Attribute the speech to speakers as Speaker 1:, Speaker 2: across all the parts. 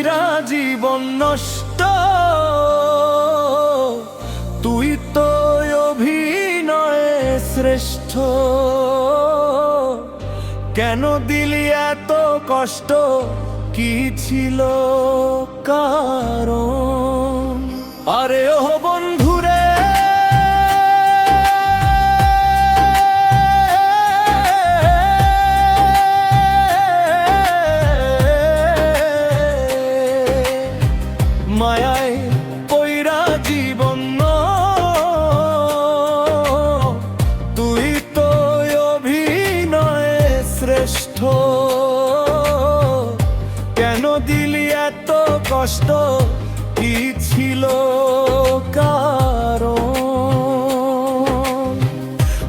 Speaker 1: পইরা জীবন নষ্ট, তুই তো অভিনয়ে শ্রেষ্ঠ। কেন দিলি এত কষ্ট, কি ছিল কারণ? আরে ও বন্ধুরে, মায়ায় পইরা জীবন, তুই তো অভিনয়ে শ্রেষ্ঠ। কেন দিলি এত কষ্ট, কি ছিল কারণ?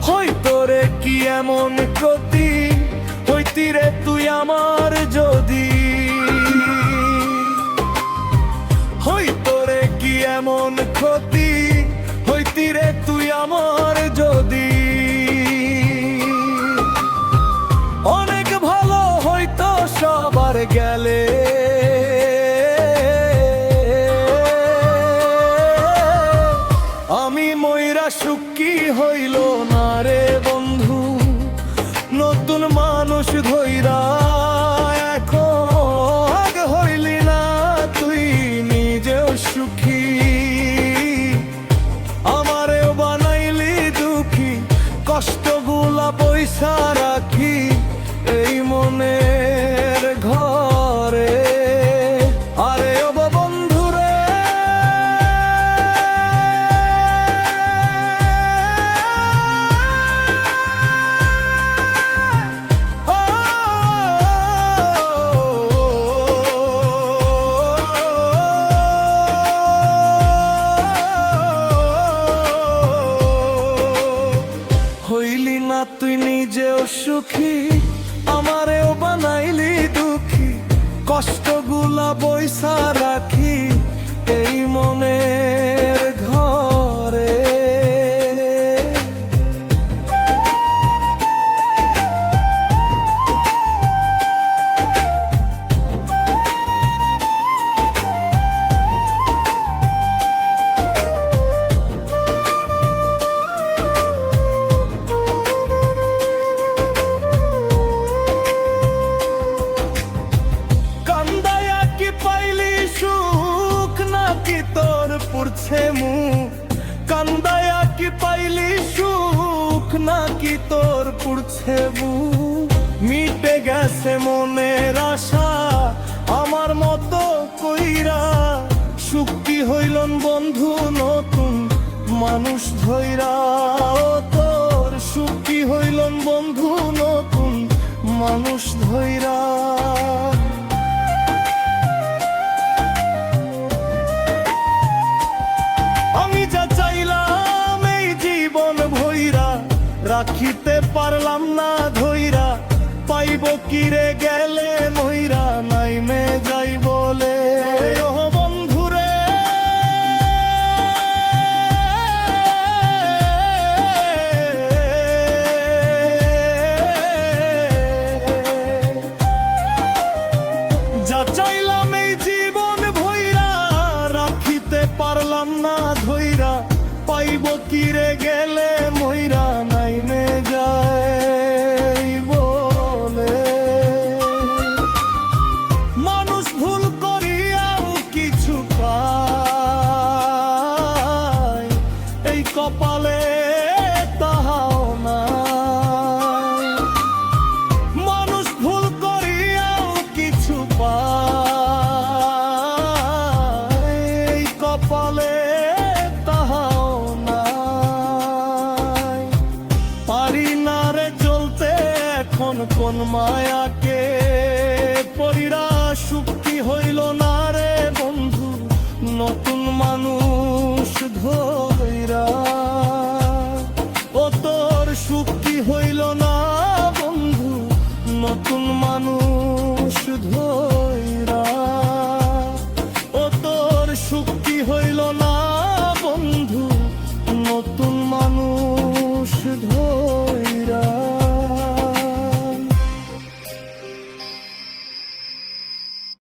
Speaker 1: হইতো রে কি এমন ক্ষতি, হইতি রে তুই আমার যদি, হইতো রে কি এমন ক্ষতি, হইতি রে তুই আমার যদি। অনেক ভালো হইতো সবার গেলে, আমি ময়রা সুখী হইল না রে বন্ধু, নতুন মানুষ ধইরা এখন হইলি না তুই নিজেও সুখী। আমারেও বানাইলি দুঃখী, কষ্টগুলা পয়সা রাখি এই মনের ঘরে। আরে ও বন্ধুরে, হইলি না তুই নিজেও সুখী, আমারেও বানাইলি দুঃখী, কষ্টগুলা বইসা রাখি এই মনের ঘরে। পুরছে মুখ কান্দায়া কি পাইলি সুখ, নাকি তোর পুরছে বুক? মিটে গেছে মনের আশা আমার মতো কইরা, সুখী হইলন বন্ধু নতুন মানুষ ধইরা। ও তোর সুখী হইলন বন্ধু নতুন মানুষ ধইরা। আমি যা চাইলাম এই জীবন ভইরা, রাখিতে পারলাম না ধইরা, পাইব কিরে গেলে মইরা নাইমে যাই বলে। ও বন্ধুরে, যা চাইলাম এই জীবন ভইরা, রাখিতে পারলাম না ধইরা, পাইব কিরে গেলে মইরা নাইমে যাই বলে। মানুষ ভুল করিয়াও কিছু পায়, এই কপালে তাহাও নাই। মানুষ ভুল করিয়াও কিছু পায়, এই কপালে তাহাও নাই। পারি না রে চলতে এখন কোন মায়াকে পরিরা, সুখী হইল না রে বন্ধু নতুন মানুষ ধইরা। ও তোর সুখী হইল না বন্ধু নতুন মানুষ ধইরা। ও তোর সুখী হইল না বন্ধু নতুন মানুষ ধইরা।